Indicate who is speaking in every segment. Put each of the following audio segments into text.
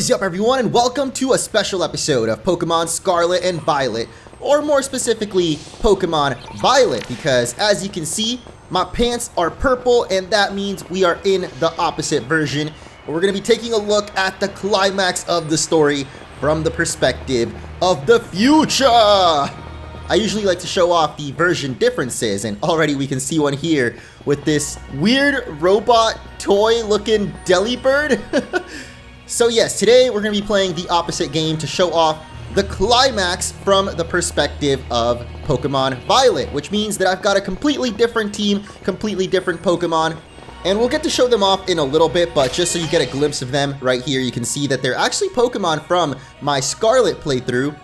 Speaker 1: is up, everyone, and welcome to a special episode of Pokemon Scarlet and Violet, or more specifically, Pokemon Violet, because as you can see, my pants are purple, and that means we are in the opposite version. We're going to be taking a look at the climax of the story from the perspective of the future. I usually like to show off the version differences, and already we can see one here with this weird robot toy-looking Delibird. So yes, today we're going to be playing the opposite game to show off the climax from the perspective of Pokemon Violet, which means that I've got a completely different team, completely different Pokemon, and we'll get to show them off in a little bit, but just so you get a glimpse of them right here, you can see that they're actually Pokemon from my Scarlet playthrough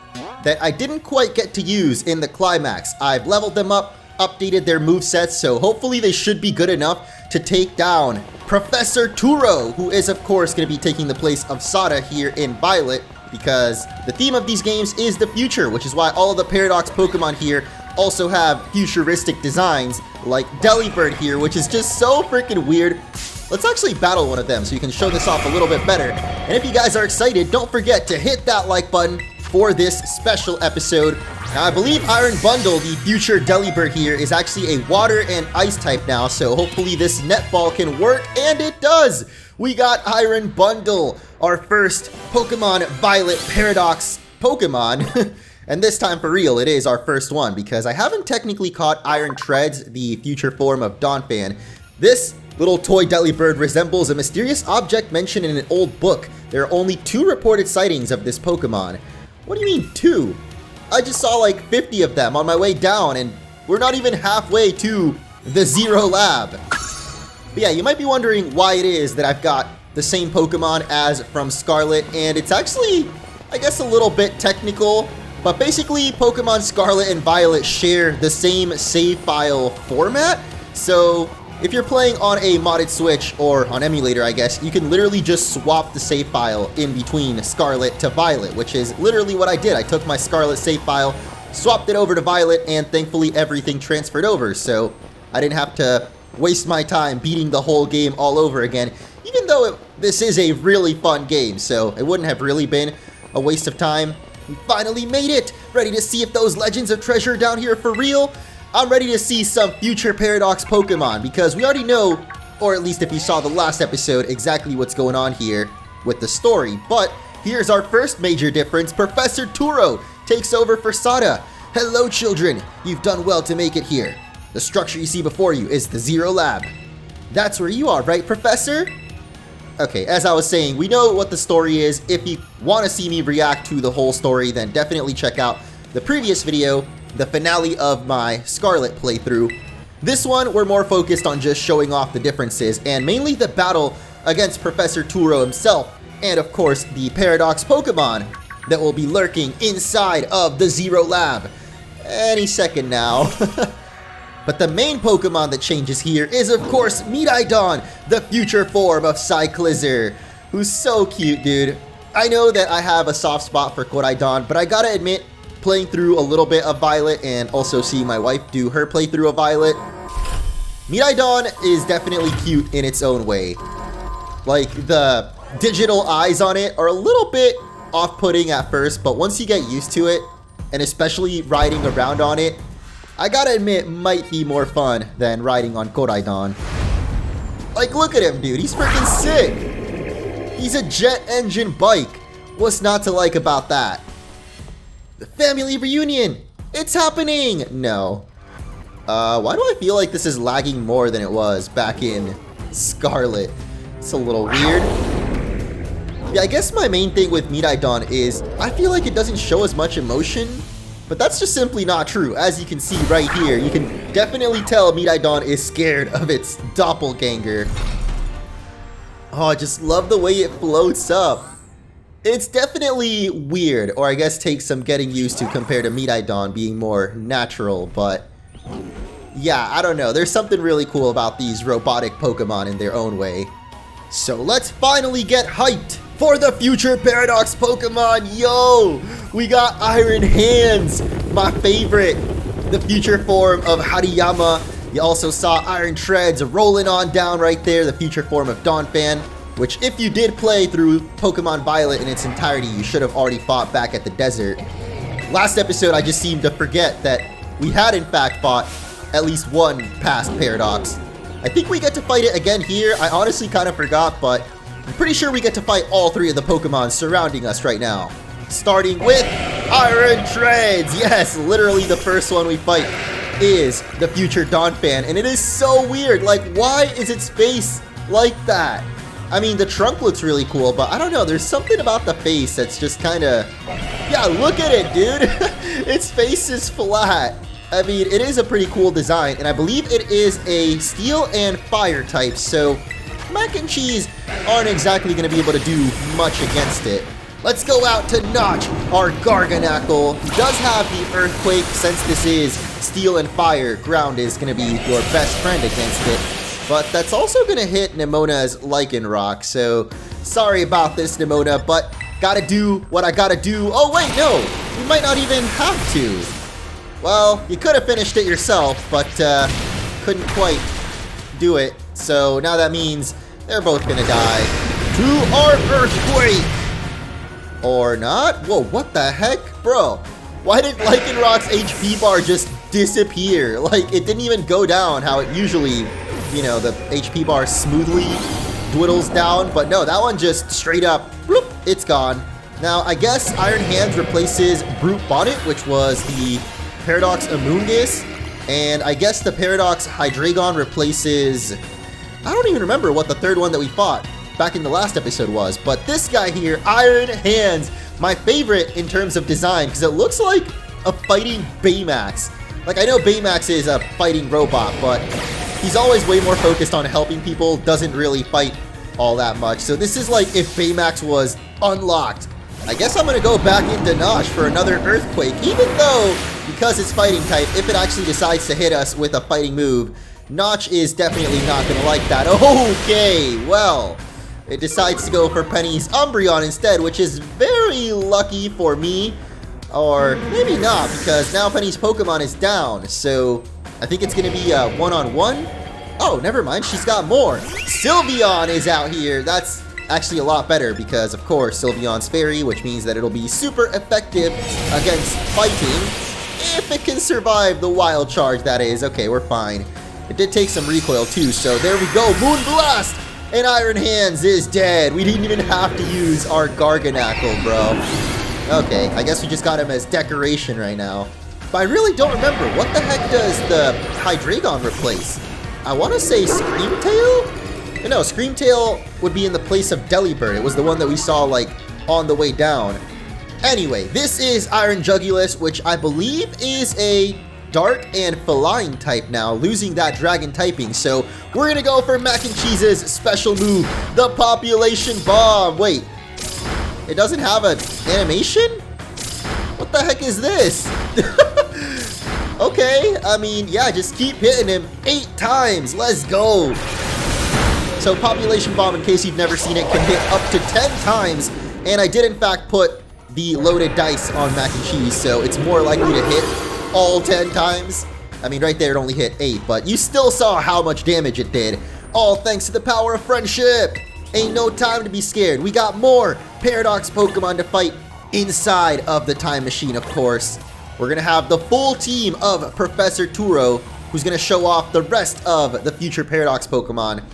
Speaker 1: that I didn't quite get to use in the climax. I've leveled them up, updated their movesets, so hopefully they should be good enough to take down Professor Turo, who is of course going to be taking the place of Sada here in Violet, because the theme of these games is the future, which is why all of the Paradox Pokemon here also have futuristic designs, like Delibird here, which is just so freaking weird. Let's actually battle one of them so you can show this off a little bit better. And if you guys are excited, don't forget to hit that like button for this special episode. Now, I believe Iron Bundle, the future Delibird here, is actually a water and ice type now, so hopefully this netball can work, and it does! We got Iron Bundle, our first Pokemon Violet Paradox Pokemon. And this time for real, it is our first one, because I haven't technically caught Iron Treads, the future form of Donphan. This little toy Delibird resembles a mysterious object mentioned in an old book. There are only 2 reported sightings of this Pokemon. What do you mean 2? I just saw like 50 of them on my way down, and we're not even halfway to the Zero Lab. But yeah, you might be wondering why it is that I've got the same Pokemon as from Scarlet, and it's actually, I guess, a little bit technical, but basically Pokemon Scarlet and Violet share the same save file format. So if you're playing on a modded Switch, or on emulator I guess, you can literally just swap the save file in between Scarlet to Violet, which is literally what I did. I took my Scarlet save file, swapped it over to Violet, and thankfully everything transferred over, so I didn't have to waste my time beating the whole game all over again, even though this is a really fun game, so it wouldn't have really been a waste of time. We finally made it! Ready to see if those legends of treasure down here are for real? I'm ready to see some future Paradox Pokemon, because we already know, or at least if you saw the last episode, exactly what's going on here with the story. But here's our first major difference. Professor Turo takes over for Sada. Hello children, you've done well to make it here. The structure you see before you is the Zero Lab. That's where you are, right, Professor? Okay, as I was saying, we know what the story is. If you want to see me react to the whole story, then definitely check out the previous video, the finale of my Scarlet playthrough. This one, we're more focused on just showing off the differences, and mainly the battle against Professor Turo himself, and of course, the Paradox Pokemon that will be lurking inside of the Zero Lab any second now. But the main Pokemon that changes here is, of course, Miraidon, the future form of Cyclizar, who's so cute, dude. I know that I have a soft spot for Koraidon, but I gotta admit, playing through a little bit of Violet and also seeing my wife do her playthrough of Violet, Miraidon is definitely cute in its own way. Like, the digital eyes on it are a little bit off-putting at first, but once you get used to it, and especially riding around on it, I gotta admit, might be more fun than riding on Koraidon. Like, look at him, dude. He's freaking sick. He's a jet engine bike. What's not to like about that? The family reunion! It's happening! No. Why do I feel like this is lagging more than it was back in Scarlet? It's a little weird. Yeah, I guess my main thing with Miraidon is I feel like it doesn't show as much emotion, but that's just simply not true. As you can see right here, you can definitely tell Miraidon is scared of its doppelganger. Oh, I just love the way it floats up. It's definitely weird, or I guess takes some getting used to compared to Miraidon being more natural, but yeah, I don't know. There's something really cool about these robotic Pokemon in their own way. So let's finally get hyped for the future Paradox Pokemon. Yo, we got Iron Hands, my favorite, the future form of Hariyama. You also saw Iron Treads rolling on down right there, the future form of Donphan. which if you did play through Pokemon Violet in its entirety, you should have already fought back at the desert. Last episode, I just seemed to forget that we had in fact fought at least one past Paradox. I think we get to fight it again here. I honestly kind of forgot, but I'm pretty sure we get to fight all three of the Pokemon surrounding us right now. Starting with Iron Treads. Yes, literally the first one we fight is the future Donphan, and it is so weird. Like, why is its face like that? I mean, the trunk looks really cool, but I don't know, there's something about the face that's just kind of... Yeah, look at it, dude! Its face is flat. I mean, it is a pretty cool design, and I believe it is a Steel and Fire type, so Mac and Cheese aren't exactly going to be able to do much against it. Let's go out to Notch, our Garganacl. He does have the Earthquake. Since this is Steel and Fire, Ground is going to be your best friend against it. But that's also going to hit Nemona's Lycanroc, so sorry about this, Nemona, but gotta do what I gotta do. Oh wait, no, you might not even have to. Well, you could have finished it yourself, but couldn't quite do it. So now that means they're both gonna die to our Earthquake. Or not? Whoa, what the heck? Bro, why did Lycanroc's HP bar just disappear? Like, it didn't even go down how it usually, you know, the HP bar smoothly dwindles down. But no, that one just straight up, bloop, it's gone. Now, I guess Iron Hands replaces Brute Bonnet, which was the Paradox Amoonguss. And I guess the Paradox Hydreigon replaces... I don't even remember what the third one that we fought back in the last episode was, but this guy here, Iron Hands, my favorite in terms of design, because it looks like a fighting Baymax. Like, I know Baymax is a fighting robot, but he's always way more focused on helping people, doesn't really fight all that much. So this is like if Baymax was unlocked. I guess I'm going to go back into Nosh for another Earthquake, even though, because it's fighting type, if it actually decides to hit us with a fighting move, Notch is definitely not going to like that. Okay, well, it decides to go for Penny's Umbreon instead, which is very lucky for me. Or maybe not, because now Penny's Pokemon is down. So I think it's going to be a one-on-one. Oh, never mind. She's got more. Sylveon is out here. That's actually a lot better because, of course, Sylveon's Fairy, which means that it'll be super effective against fighting. If it can survive the Wild Charge, that is. Okay, we're fine. It did take some recoil, too. So there we go. Moon Blast! And Iron Hands is dead. We didn't even have to use our Garganacl, bro. Okay, I guess we just got him as decoration right now. But I really don't remember. What the heck does the Hydreigon replace? I want to say Screamtail? No, Screamtail would be in the place of Delibird. It was the one that we saw, like, on the way down. Anyway, this is Iron Jugulis, which I believe is a Dark and Feline type now, losing that Dragon typing. So we're going to go for Mac and Cheese's special move, the Population Bomb. Wait, it doesn't have an animation? What the heck is this? Okay, I mean, yeah, just keep hitting him 8 times. Let's go. So Population Bomb, in case you've never seen it, can hit up to 10 times. And I did, in fact, put the loaded dice on Mac and Cheese, so it's more likely to hit all 10 times. I mean, right there it only hit 8, but you still saw how much damage it did. All thanks to the power of friendship. Ain't no time to be scared. We got more Paradox Pokemon to fight inside of the time machine, of course. We're gonna have the full team of Professor Turo, who's gonna show off the rest of the future Paradox Pokemon.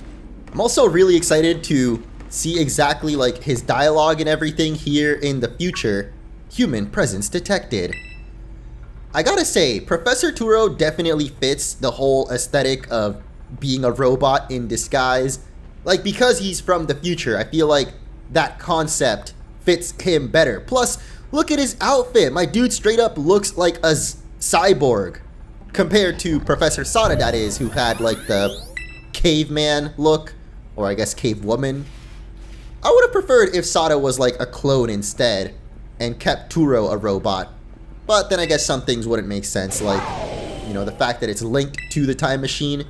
Speaker 1: I'm also really excited to see exactly like his dialogue and everything here in the future. Human presence detected. I gotta say, Professor Turo definitely fits the whole aesthetic of being a robot in disguise. Like, because he's from the future, I feel like that concept fits him better. Plus, look at his outfit. My dude straight up looks like a cyborg. Compared to Professor Sada, that is, who had like the caveman look. Or I guess cavewoman. I would have preferred if Sada was like a clone instead and kept Turo a robot. But then I guess some things wouldn't make sense, like, you know, the fact that it's linked to the time machine.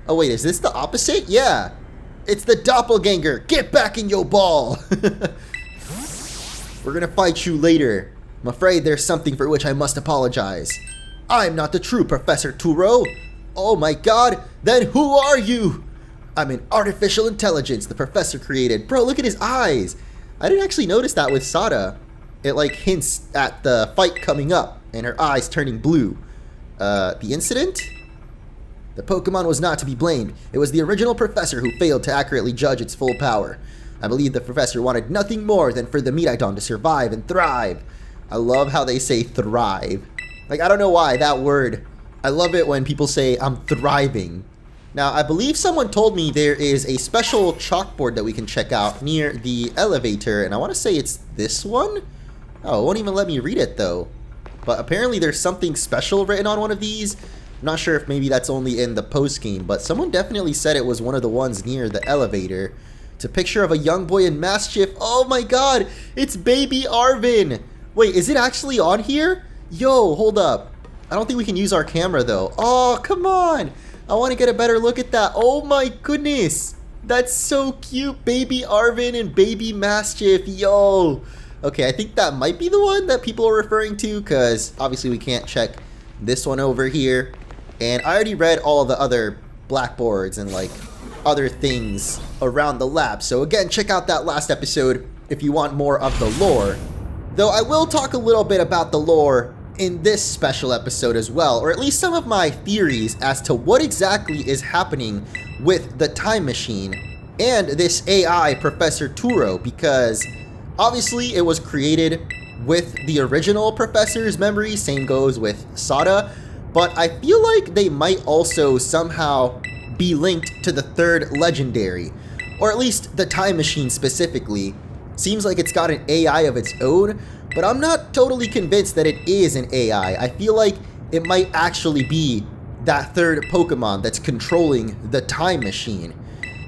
Speaker 1: Oh wait, is this the opposite? Yeah, it's the doppelganger. Get back in your ball. We're gonna fight you later. I'm afraid there's something for which I must apologize. I'm not the true Professor Turo. Oh my god, then who are you? I'm an artificial intelligence the professor created. Bro, look at his eyes. I didn't actually notice that with Sada. It like hints at the fight coming up and her eyes turning blue. The incident? The Pokemon was not to be blamed. It was the original professor who failed to accurately judge its full power. I believe the professor wanted nothing more than for the Miraidon to survive and thrive. I love how they say thrive. Like, I don't know why, that word. I love it when people say, I'm thriving. Now, I believe someone told me there is a special chalkboard that we can check out near the elevator, and I want to say it's this one? Oh, it won't even let me read it, though. But apparently there's something special written on one of these. I'm not sure if maybe that's only in the post-game, but someone definitely said it was one of the ones near the elevator. It's a picture of a young boy in Mischief. Oh my god, it's baby Arvin. Wait, is it actually on here? Yo, hold up. I don't think we can use our camera, though. Oh, come on. I want to get a better look at that. Oh my goodness. That's so cute. Baby Arvin and baby Mischief. Yo. Okay, I think that might be the one that people are referring to, because obviously we can't check this one over here. And I already read all the other blackboards and like other things around the lab. So again, check out that last episode if you want more of the lore. Though I will talk a little bit about the lore in this special episode as well, or at least some of my theories as to what exactly is happening with the time machine and this AI Professor Turo, because obviously it was created with the original professor's memory, same goes with Sada, but I feel like they might also somehow be linked to the third legendary, or at least the time machine specifically. Seems like it's got an AI of its own, but I'm not totally convinced that it is an AI. I feel like it might actually be that third Pokemon that's controlling the time machine.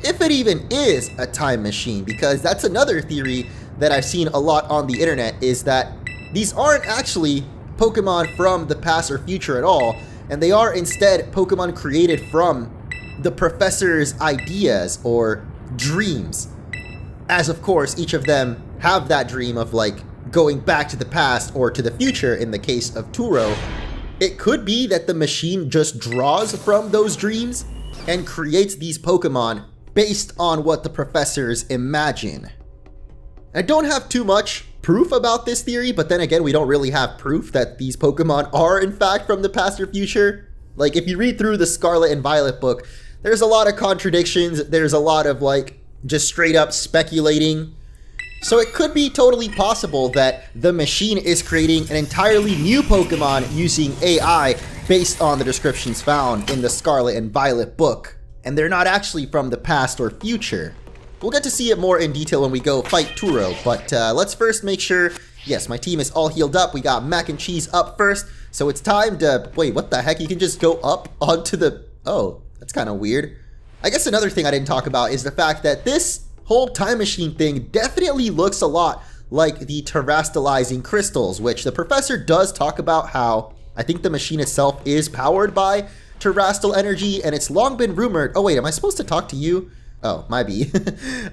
Speaker 1: If it even is a time machine, because that's another theory that I've seen a lot on the internet, is that these aren't actually Pokemon from the past or future at all, and they are instead Pokemon created from the professor's ideas or dreams. As of course, each of them have that dream of like going back to the past or to the future in the case of Turo. It could be that the machine just draws from those dreams and creates these Pokemon based on what the professors imagine. I don't have too much proof about this theory, but then again, we don't really have proof that these Pokemon are in fact from the past or future. Like, if you read through the Scarlet and Violet book, there's a lot of contradictions, there's a lot of like just straight up speculating. So it could be totally possible that the machine is creating an entirely new Pokemon using AI based on the descriptions found in the Scarlet and Violet book, and they're not actually from the past or future. We'll get to see it more in detail when we go fight Turo, but let's first make sure, yes, my team is all healed up. We got Mac and Cheese up first, so it's time to, wait, what the heck? You can just go up onto the, oh, that's kind of weird. I guess another thing I didn't talk about is the fact that this whole time machine thing definitely looks a lot like the terastallizing crystals, which the professor does talk about how I think the machine itself is powered by terastal energy, and it's long been rumored. Oh wait, am I supposed to talk to you? Oh, might be.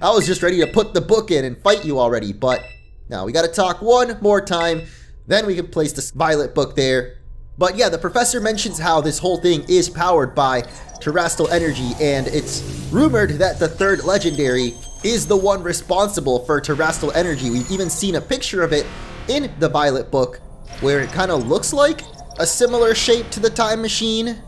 Speaker 1: I was just ready to put the book in and fight you already, but now we gotta talk one more time, then we can place this Violet book there. But yeah, the professor mentions how this whole thing is powered by terastal energy, and it's rumored that the third legendary is the one responsible for terastal energy. We've even seen a picture of it in the Violet book, where it kind of looks like a similar shape to the time machine.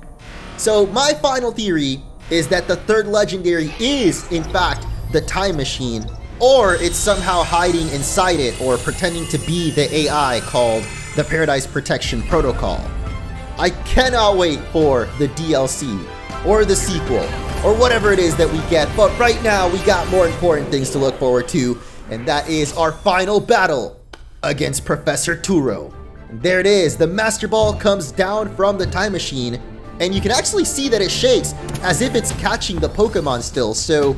Speaker 1: So my final theory is that the third legendary is, in fact, the time machine, or it's somehow hiding inside it or pretending to be the AI called the Paradise Protection Protocol. I cannot wait for the DLC or the sequel or whatever it is that we get, but right now we got more important things to look forward to, and that is our final battle against Professor Turo. And there it is, the Master Ball comes down from the time machine, and you can actually see that it shakes as if it's catching the Pokemon still, so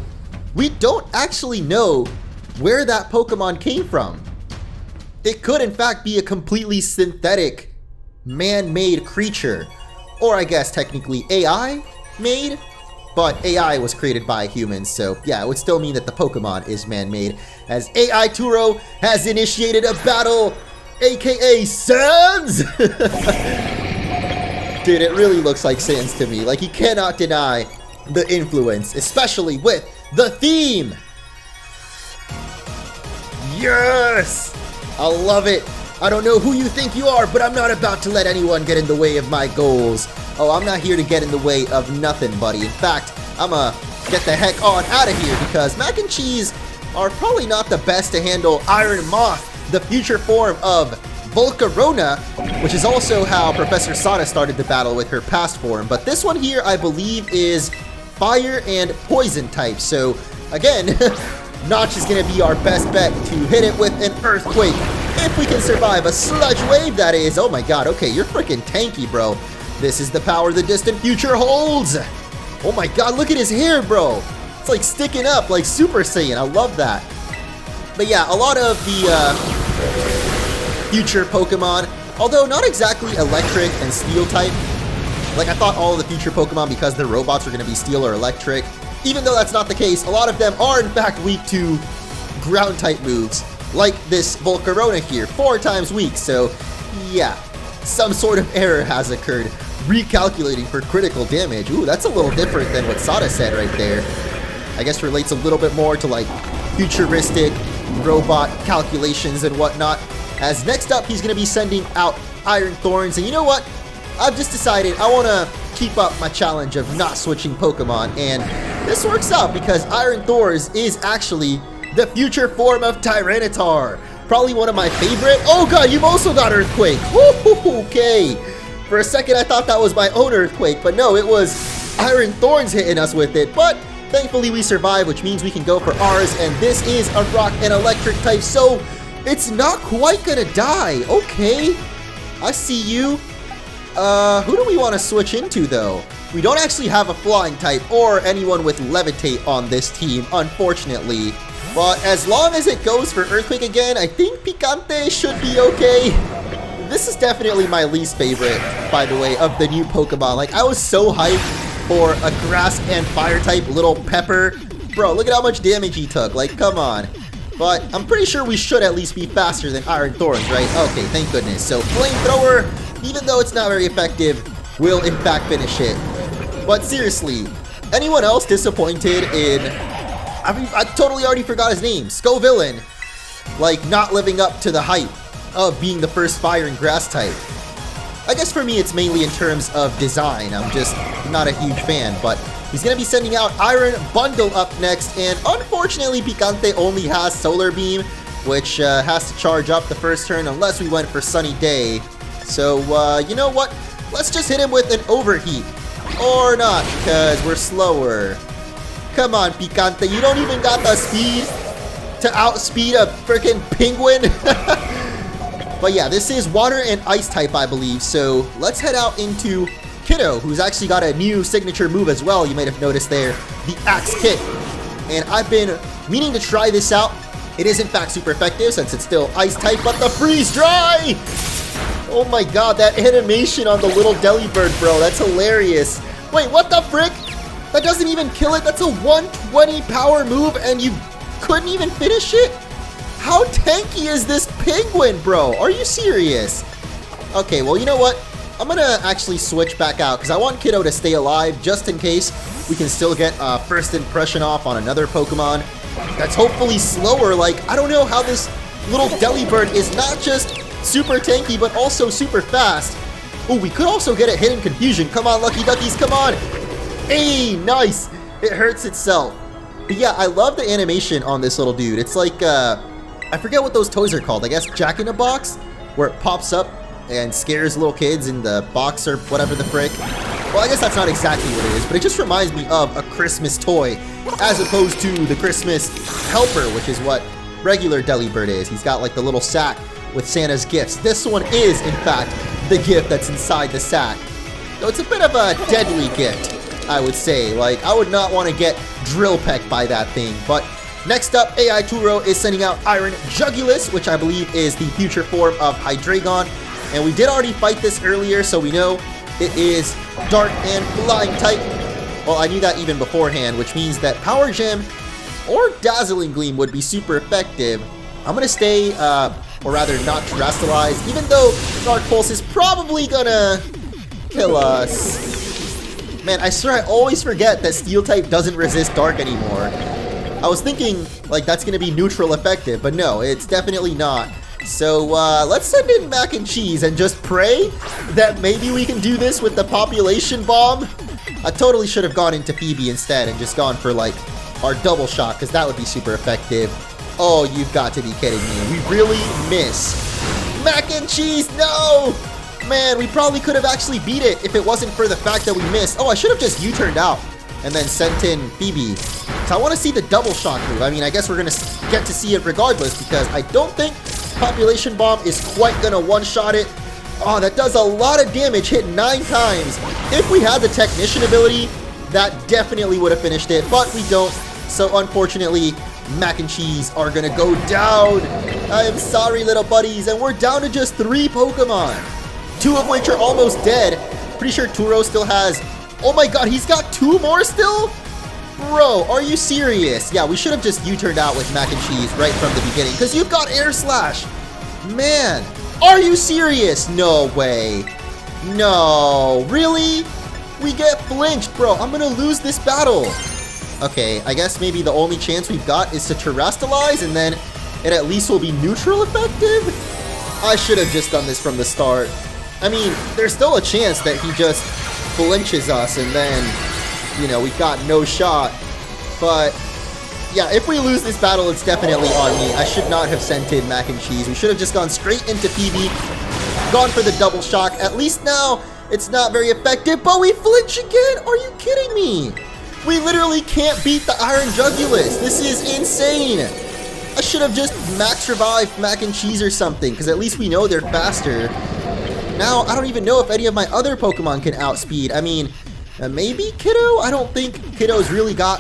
Speaker 1: we don't actually know where that Pokemon came from. It could in fact be a completely synthetic, man-made creature, or I guess technically AI-made, but AI was created by humans, so yeah, it would still mean that the Pokemon is man-made, as AI Turo has initiated a battle, aka Sans! Dude, it really looks like Sans to me. Like, you cannot deny the influence, especially with the theme. Yes! I love it. I don't know who you think you are, but I'm not about to let anyone get in the way of my goals. Oh, I'm not here to get in the way of nothing, buddy. In fact, I'ma get the heck on out of here because mac and cheese are probably not the best to handle Iron Moth, the future form of Volcarona, which is also how Professor Sana started the battle with her past form. But this one here, I believe, is fire and poison type. So, again, Notch is going to be our best bet to hit it with an earthquake. If we can survive a sludge wave, that is. Oh my god, okay, you're freaking tanky, bro. This is the power the distant future holds. Oh my god, look at his hair, bro. It's like sticking up like Super Saiyan. I love that. But yeah, a lot of the future Pokemon, although not exactly electric and steel type. Like I thought all of the future Pokemon, because their robots are going to be steel or electric. Even though that's not the case, a lot of them are in fact weak to ground type moves. Like this Volcarona here, 4 times weak. So yeah, some sort of error has occurred. Recalculating for critical damage. Ooh, that's a little different than what Sada said right there. I guess relates a little bit more to like futuristic robot calculations and whatnot. As next up, he's going to be sending out Iron Thorns. And you know what? I've just decided I want to keep up my challenge of not switching Pokemon. And this works out because Iron Thorns is actually the future form of Tyranitar. Probably one of my favorite. Oh god, you've also got Earthquake. Woo, okay. For a second, I thought that was my own Earthquake, but no, it was Iron Thorns hitting us with it. But thankfully, we survived, which means we can go for ours. And this is a rock and electric type, so it's not quite gonna die. Okay, I see you. Who do we want to switch into, though? We don't actually have a flying type or anyone with levitate on this team, unfortunately. But as long as it goes for Earthquake again, I think Picante should be okay. This is definitely my least favorite, by the way, of the new Pokemon. Like, I was so hyped for a grass and fire type little Pepper. Bro, look at how much damage he took. Like, come on. But I'm pretty sure we should at least be faster than Iron Thorns, right? Okay, thank goodness. So, Flamethrower, even though it's not very effective, will in fact finish it. But seriously, anyone else disappointed in... I mean, I totally already forgot his name. Scovillain. Like, not living up to the hype of being the first fire and grass type. I guess for me, it's mainly in terms of design. I'm just not a huge fan, but he's going to be sending out Iron Bundle up next, and unfortunately, Picante only has Solar Beam, which has to charge up the first turn unless we went for Sunny Day. So, you know what? Let's just hit him with an Overheat. Or not, because we're slower. Come on, Picante, you don't even got the speed to outspeed a freaking penguin. But yeah, this is water and ice type, I believe. So let's head out into Kiddo, who's actually got a new signature move as well. You might have noticed there, the Axe Kick. And I've been meaning to try this out. It is in fact super effective since it's still ice type, but the Freeze Dry! Oh my god, that animation on the little Delibird, bro. That's hilarious. Wait, what the frick? That doesn't even kill it. That's a 120 power move and you couldn't even finish it? How tanky is this penguin, bro? Are you serious? Okay, well, you know what? I'm gonna actually switch back out because I want Kiddo to stay alive just in case we can still get first impression off on another Pokemon that's hopefully slower. Like, I don't know how this little Delibird is not just super tanky, but also super fast. Oh, we could also get a Hidden Confusion. Come on, Lucky Duckies, come on. Hey, nice. It hurts itself. But yeah, I love the animation on this little dude. It's like, I forget what those toys are called. I guess Jack in a Box, where it pops up and scares little kids in the box or whatever the frick. Well, I guess that's not exactly what it is, but it just reminds me of a Christmas toy as opposed to the Christmas helper, which is what regular Delibird is. He's got like the little sack with Santa's gifts. This one is, in fact, the gift that's inside the sack. So it's a bit of a deadly gift, I would say. Like, I would not want to get drill pecked by that thing. But next up, AI Turo is sending out Iron Jugulis, which I believe is the future form of Hydreigon. And we did already fight this earlier, so we know it is Dark and Flying type. Well, I knew that even beforehand, which means that Power Gem or Dazzling Gleam would be super effective. I'm going to stay, or rather not Terastallize, even though Dark Pulse is probably going to kill us. Man, I swear I always forget that Steel type doesn't resist Dark anymore. I was thinking, like, that's gonna be neutral effective, but no, it's definitely not. So, let's send in Mac and Cheese and just pray that maybe we can do this with the Population Bomb. I totally should have gone into Phoebe instead and just gone for, like, our double shot, because that would be super effective. Oh, you've got to be kidding me. We really miss. Mac and Cheese, no! Man, we probably could have actually beat it if it wasn't for the fact that we missed. Oh, I should have just U-turned out and then sent in Phoebe. So I want to see the double shock move. I mean, I guess we're going to get to see it regardless, because I don't think Population Bomb is quite going to one-shot it. Oh, that does a lot of damage, hit 9 times. If we had the Technician ability, that definitely would have finished it, but we don't. So unfortunately, Mac and Cheese are going to go down. I am sorry, little buddies, and we're down to just 3 Pokemon. 2 of which are almost dead. Pretty sure Turo still has... Oh my god, he's got 2 more still? Bro, are you serious? Yeah, we should have just U-turned out with Mac and Cheese right from the beginning, because you've got Air Slash. Man, are you serious? No way. No, really? We get flinched, bro. I'm gonna lose this battle. Okay, I guess maybe the only chance we've got is to Terrastalize, and then it at least will be neutral effective? I should have just done this from the start. I mean, there's still a chance that he just flinches us, and then, you know, we've got no shot. But, yeah, if we lose this battle, it's definitely on me. I should not have sent in Mac and Cheese. We should have just gone straight into Phoebe, gone for the double shock. At least now, it's not very effective, but we flinch again? Are you kidding me? We literally can't beat the Iron Jugulus. This is insane. I should have just max revived Mac and Cheese or something, because at least we know they're faster. Now, I don't even know if any of my other Pokemon can outspeed. I mean, maybe Kiddo? I don't think Kiddo's really got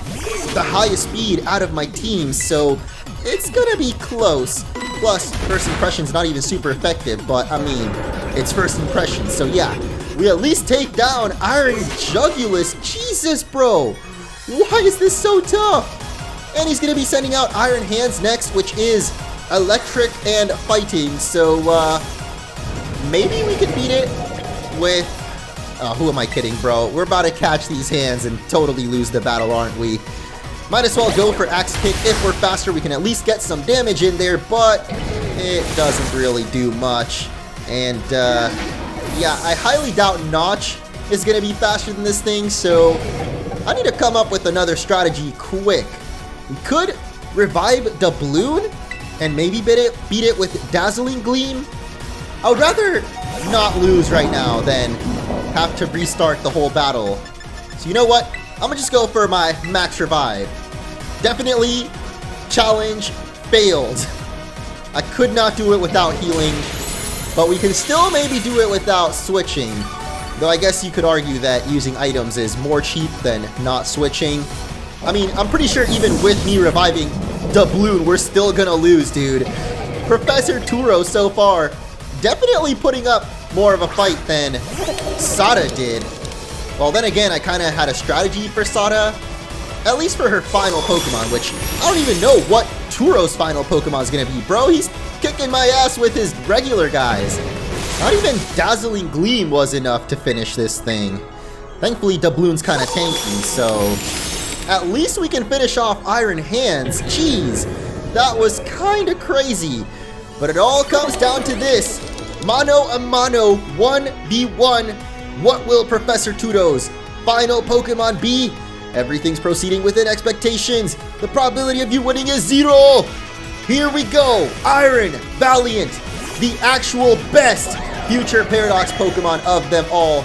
Speaker 1: the highest speed out of my team, so it's gonna be close. Plus, first impression's not even super effective, but I mean, it's first impression, so yeah. We at least take down Iron Jugulus. Jesus, bro. Why is this so tough? And he's gonna be sending out Iron Hands next, which is electric and fighting, so, maybe we can beat it with... Oh, who am I kidding, bro? We're about to catch these hands and totally lose the battle, aren't we? Might as well go for Axe Kick. If we're faster, we can at least get some damage in there, but it doesn't really do much. And, yeah, I highly doubt Notch is going to be faster than this thing, so I need to come up with another strategy quick. We could revive Doubloon and maybe beat it with Dazzling Gleam. I would rather not lose right now than have to restart the whole battle. So you know what? I'm gonna just go for my max revive. Definitely challenge failed. I could not do it without healing, but we can still maybe do it without switching. Though I guess you could argue that using items is more cheap than not switching. I mean, I'm pretty sure even with me reviving Doubloon, we're still gonna lose, dude. Professor Turo so far definitely putting up more of a fight than Sada did. Well, then again, I kind of had a strategy for Sada, at least for her final Pokemon, which I don't even know what Turo's final Pokemon is going to be, bro. He's kicking my ass with his regular guys. Not even Dazzling Gleam was enough to finish this thing. Thankfully, Doubloon's kind of tanky, so at least we can finish off Iron Hands. Jeez, that was kind of crazy. But it all comes down to this. Mano a mano, 1v1. What will Professor Turo's final Pokemon be? Everything's proceeding within expectations. The probability of you winning is 0. Here we go. Iron Valiant, the actual best future Paradox Pokemon of them all.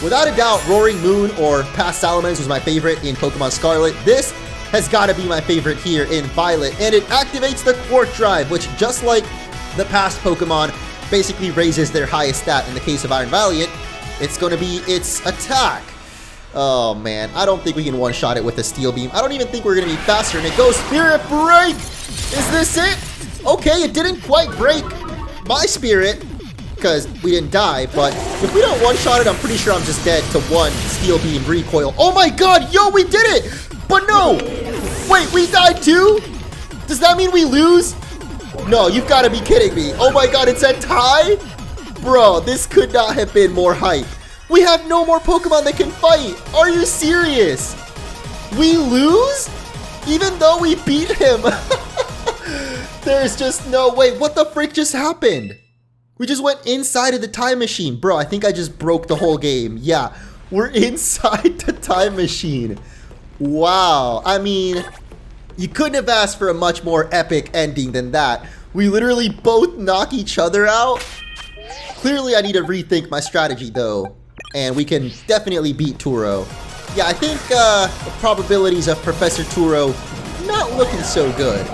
Speaker 1: Without a doubt, Roaring Moon or Past Salamence was my favorite in Pokemon Scarlet. This has got to be my favorite here in Violet, and it activates the Quark Drive, which, just like the past Pokemon, basically raises their highest stat. In the case of Iron Valiant, it's going to be its attack. Oh man, I don't think we can one-shot it with a Steel Beam. I don't even think we're going to be faster, and it goes Spirit Break! Is this it? Okay, it didn't quite break my Spirit, because we didn't die, but if we don't one-shot it, I'm pretty sure I'm just dead to one Steel Beam recoil. Oh my god, yo, we did it! But no! Wait, we died too? Does that mean we lose? No, you've got to be kidding me. Oh my god, it's a tie? Bro, this could not have been more hype. We have no more Pokemon that can fight. Are you serious? We lose? Even though we beat him. There's just no way. What the frick just happened? We just went inside of the time machine. Bro, I think I just broke the whole game. Yeah, we're inside the time machine. Wow. I mean, you couldn't have asked for a much more epic ending than that. We literally both knock each other out. Clearly, I need to rethink my strategy, though. And we can definitely beat Turo. Yeah, I think the probabilities of Professor Turo not looking so good.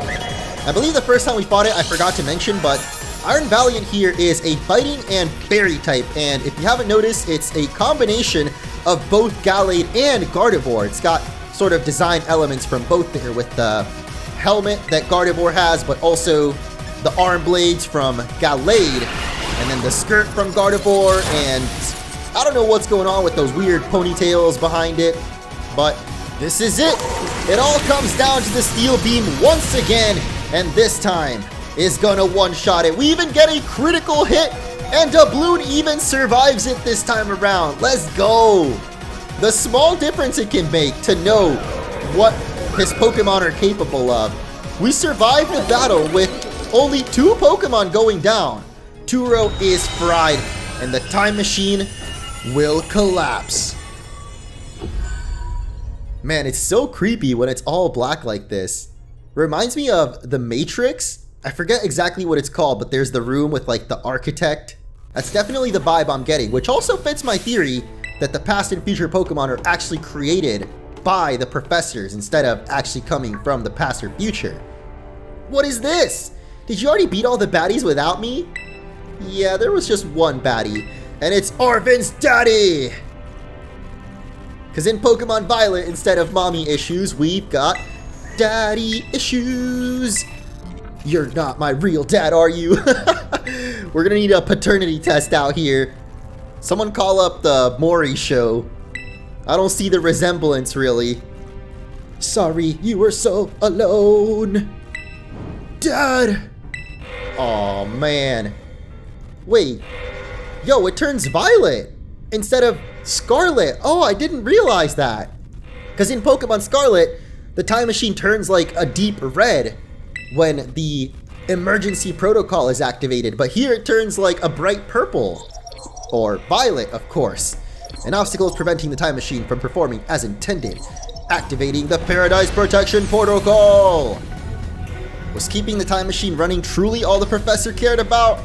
Speaker 1: I believe the first time we fought it, I forgot to mention, but Iron Valiant here is a fighting and berry type. And if you haven't noticed, it's a combination of both Gallade and Gardevoir. It's got sort of design elements from both there with the helmet that Gardevoir has, but also the arm blades from Gallade, and then the skirt from Gardevoir, and I don't know what's going on with those weird ponytails behind it, but this is it. It all comes down to the Steel Beam once again, and this time is gonna one-shot it. We even get a critical hit, and Doubloon even survives it this time around. Let's go. The small difference it can make to know what his Pokemon are capable of. We survived the battle with only 2 Pokemon going down. Turo is fried, and the time machine will collapse. Man, it's so creepy when it's all black like this. Reminds me of The Matrix. I forget exactly what it's called, but there's the room with like the architect. That's definitely the vibe I'm getting, which also fits my theory that the past and future Pokemon are actually created by the professors instead of actually coming from the past or future. What is this? Did you already beat all the baddies without me? Yeah, there was just one baddie, and it's Arvin's daddy! Because in Pokemon Violet, instead of mommy issues, we've got daddy issues. You're not my real dad, are you? We're gonna need a paternity test out here. Someone call up the Maury show. I don't see the resemblance, really. Sorry, you were so alone. Dad! Aw, man. Wait. Yo, it turns violet instead of scarlet. Oh, I didn't realize that. Because in Pokemon Scarlet, the time machine turns like a deep red when the emergency protocol is activated. But here it turns like a bright purple. Or violet, of course. An obstacle is preventing the time machine from performing as intended. Activating the Paradise Protection Protocol. Was keeping the time machine running truly all the professor cared about?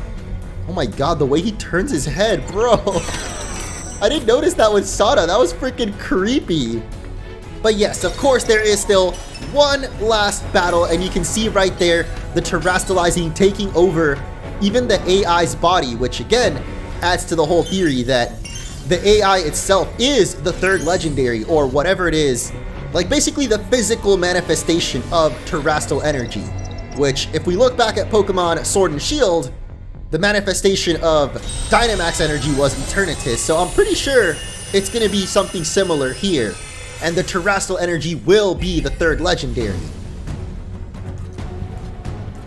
Speaker 1: Oh my god, the way he turns his head, bro. I didn't notice that with Sada. That was freaking creepy. But yes, of course, there is still one last battle, and you can see right there the terastallizing taking over even the AI's body, which again adds to the whole theory that the AI itself is the third legendary, or whatever it is. Like basically the physical manifestation of terrestrial energy. Which, if we look back at Pokemon Sword and Shield, the manifestation of Dynamax energy was Eternatus, so I'm pretty sure it's going to be something similar here. And the terrestrial energy will be the third legendary.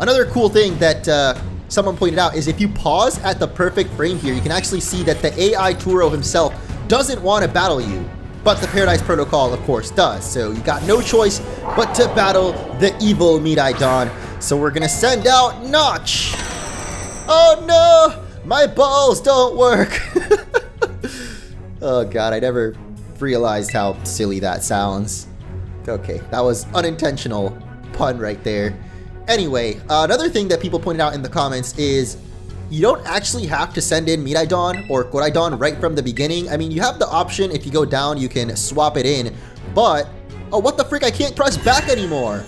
Speaker 1: Another cool thing that someone pointed out is if you pause at the perfect frame here, you can actually see that the AI Turo himself doesn't want to battle you. But the Paradise Protocol, of course, does. So you got no choice but to battle the evil Miraidon. So we're going to send out Notch. Oh no! My balls don't work! Oh god, I never realized how silly that sounds. Okay, that was unintentional pun right there. Anyway, another thing that people pointed out in the comments is you don't actually have to send in Miraidon or Koraidon right from the beginning. I mean, you have the option, if you go down, you can swap it in, but... Oh, what the frick, I can't press back anymore!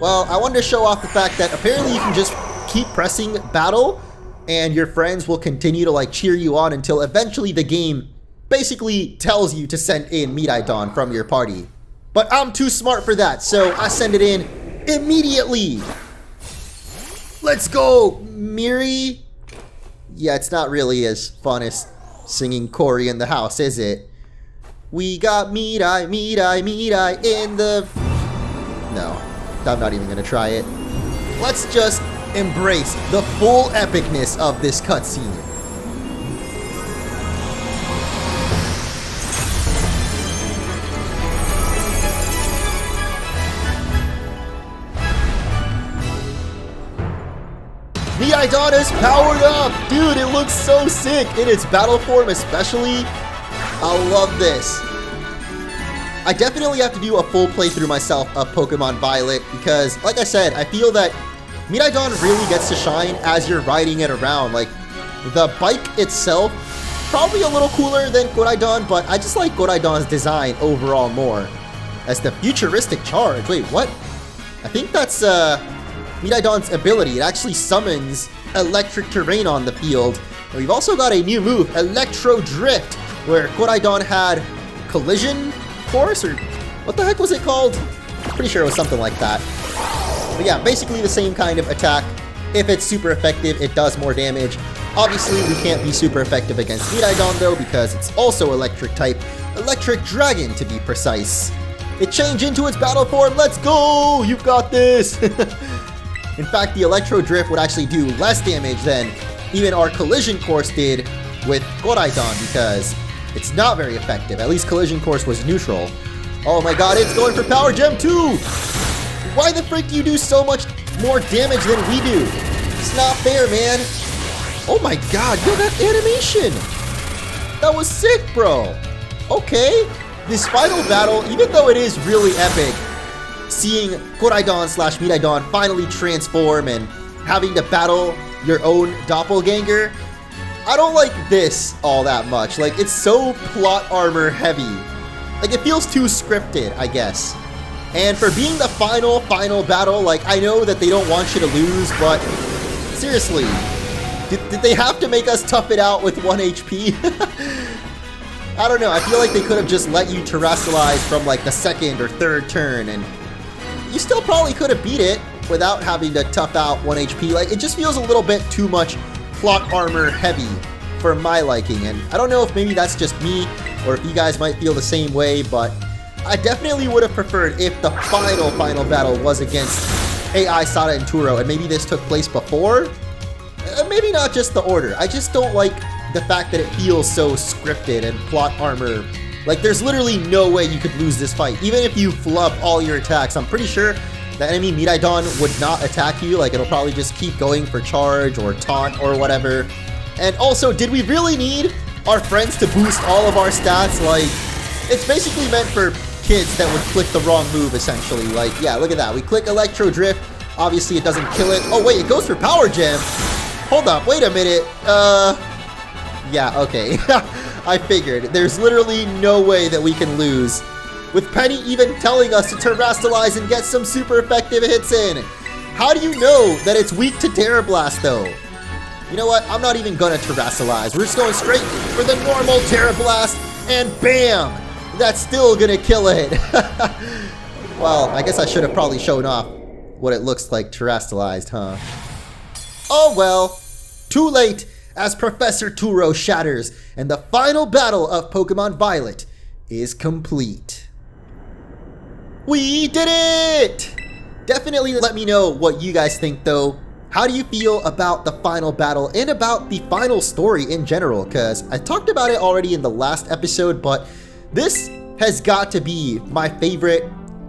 Speaker 1: Well, I wanted to show off the fact that apparently you can just keep pressing battle, and your friends will continue to like cheer you on until eventually the game basically tells you to send in Miraidon from your party. But I'm too smart for that, so I send it in immediately! Let's go, Miri! Yeah, it's not really as fun as singing Cory in the house, is it? We got Mirai in the... No, I'm not even gonna try it. Let's just embrace the full epicness of this cutscene. Miraidon is powered up! Dude, it looks so sick in its battle form especially. I love this. I definitely have to do a full playthrough myself of Pokemon Violet because, like I said, I feel that Miraidon really gets to shine as you're riding it around. Like, the bike itself, probably a little cooler than Koraidon, but I just like Koraidon's design overall more. As the futuristic charge. Wait, what? I think that's Miraidon's ability. It actually summons electric terrain on the field. And we've also got a new move, Electro Drift, where Koraidon had Collision Course, or what the heck was it called? Pretty sure it was something like that. But yeah, basically the same kind of attack. If it's super effective, it does more damage. Obviously, we can't be super effective against Miraidon though, because it's also electric type. Electric Dragon, to be precise. It changed into its battle form. Let's go! You've got this! In fact, the Electro Drift would actually do less damage than even our Collision Course did with Koraidon, because it's not very effective. At least Collision Course was neutral. Oh my god, it's going for Power Gem too! Why the frick do you do so much more damage than we do? It's not fair, man. Oh my god, yo, that animation! That was sick, bro. Okay, this final battle, even though it is really epic, seeing Koraidon / Miraidon finally transform and having to battle your own doppelganger, I don't like this all that much. Like, it's so plot armor heavy. Like, it feels too scripted, I guess. And for being the final battle, like, I know that they don't want you to lose, but seriously, did they have to make us tough it out with 1 HP? I don't know, I feel like they could have just let you terrestrialize from like the second or third turn, and you still probably could have beat it without having to tough out 1 HP. Like, it just feels a little bit too much plot armor heavy for my liking, and I don't know if maybe that's just me or if you guys might feel the same way, but I definitely would have preferred if the final battle was against AI Sada and Turo, and maybe this took place before. Maybe not just the order. I just don't like the fact that it feels so scripted and plot armor. Like, there's literally no way you could lose this fight. Even if you flub all your attacks, I'm pretty sure the enemy Miraidon would not attack you. Like, it'll probably just keep going for charge or taunt or whatever. And also, did we really need our friends to boost all of our stats? Like, it's basically meant for kids that would click the wrong move, essentially. Like, yeah, look at that. We click Electro Drift. Obviously, it doesn't kill it. Oh, wait, it goes for Power Gem. Hold up, wait a minute. Yeah, okay. I figured. There's literally no way that we can lose. With Penny even telling us to terrestrialize and get some super effective hits in. How do you know that it's weak to Terra Blast, though? You know what? I'm not even gonna terrestrialize. We're just going straight for the normal Terra Blast, and bam! That's still gonna kill it. Well, I guess I should have probably shown off what it looks like terrestrialized, huh? Oh well, too late, as Professor Turo shatters, and the final battle of Pokemon Violet is complete. We did it! Definitely let me know what you guys think though. How do you feel about the final battle and about the final story in general? Because I talked about it already in the last episode, but this has got to be my favorite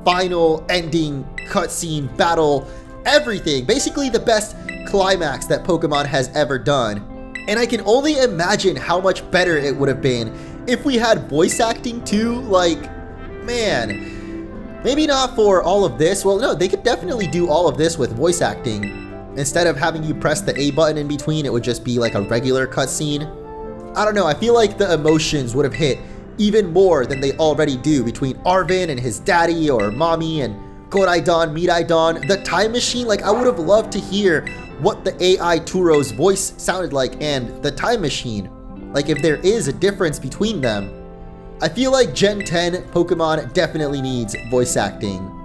Speaker 1: final ending cutscene battle, everything. Basically the best climax that Pokemon has ever done. And I can only imagine how much better it would have been if we had voice acting too. Like, man, maybe not for all of this. Well, no, they could definitely do all of this with voice acting. Instead of having you press the A button in between, it would just be like a regular cutscene. I don't know, I feel like the emotions would have hit even more than they already do between Arven and his daddy or mommy and Koraidon, Miraidon, the time machine. Like, I would have loved to hear what the AI Turo's voice sounded like and the time machine. Like, if there is a difference between them. I feel like Gen 10 Pokemon definitely needs voice acting.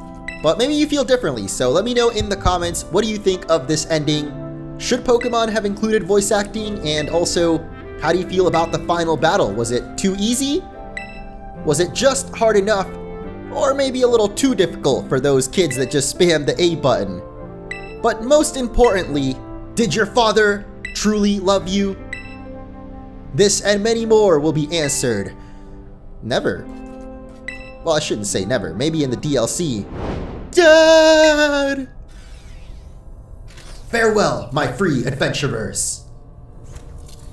Speaker 1: But maybe you feel differently, so let me know in the comments, what do you think of this ending? Should Pokemon have included voice acting? And also, how do you feel about the final battle? Was it too easy? Was it just hard enough? Or maybe a little too difficult for those kids that just spam the A button? But most importantly, did your father truly love you? This and many more will be answered. Never. Well, I shouldn't say never. Maybe in the DLC. Dad! Farewell, my free adventurers.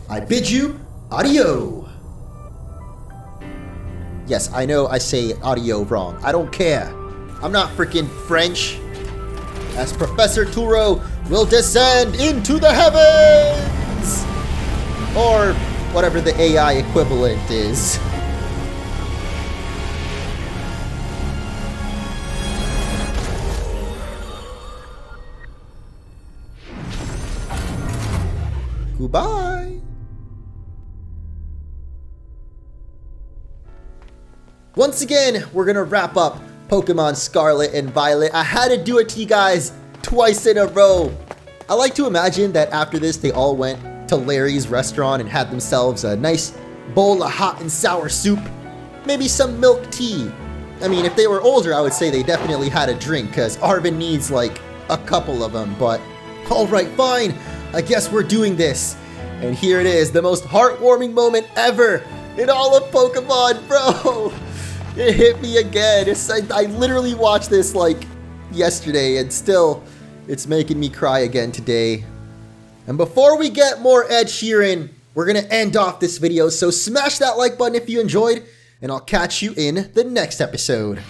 Speaker 1: I bid you adieu. Yes, I know I say audio wrong. I don't care. I'm not freaking French. As Professor Turo will descend into the heavens! Or whatever the AI equivalent is. Goodbye. Once again, we're gonna wrap up Pokemon Scarlet and Violet. I had to do it to you guys twice in a row. I like to imagine that after this, they all went to Larry's restaurant and had themselves a nice bowl of hot and sour soup. Maybe some milk tea. I mean, if they were older, I would say they definitely had a drink, because Arvin needs like a couple of them, but alright, fine. I guess we're doing this. And here it is, the most heartwarming moment ever in all of Pokemon, bro. It hit me again. I literally watched this like yesterday, and still it's making me cry again today. And before we get more Ed Sheeran, we're gonna end off this video, so smash that like button if you enjoyed, and I'll catch you in the next episode.